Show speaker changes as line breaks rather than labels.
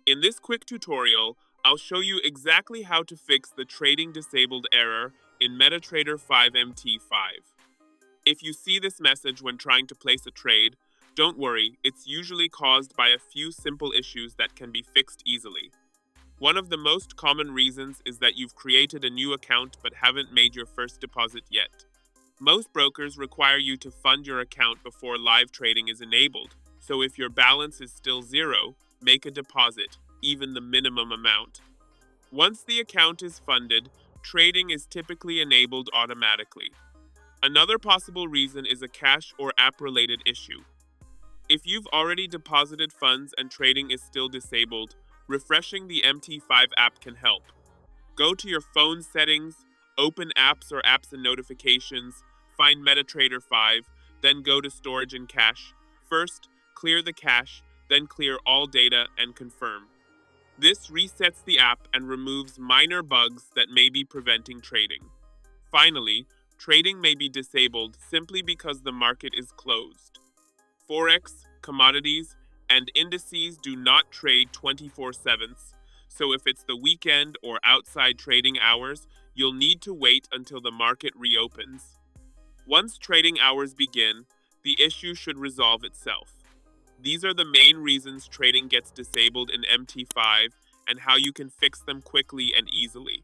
In this quick tutorial, I'll show you exactly how to fix the trading disabled error in MetaTrader 5MT5. If you see this message when trying to place a trade, don't worry, it's usually caused by a few simple issues that can be fixed easily. One of the most common reasons is that you've created a new account but haven't made your first deposit yet. Most brokers require you to fund your account before live trading is enabled, so if your balance is still zero, make a deposit, even the minimum amount. Once the account is funded, trading is typically enabled automatically. Another possible reason is a cache or app-related issue. If you've already deposited funds and trading is still disabled, refreshing the MT5 app can help. Go to your phone settings, open apps or apps and notifications, find MetaTrader 5, then go to storage and cache. First, clear the cache, then clear all data and confirm. This resets the app and removes minor bugs that may be preventing trading. Finally, trading may be disabled simply because the market is closed. Forex, commodities, and indices do not trade 24/7, so if it's the weekend or outside trading hours, you'll need to wait until the market reopens. Once trading hours begin, the issue should resolve itself. These are the main reasons trading gets disabled in MT5 and how you can fix them quickly and easily.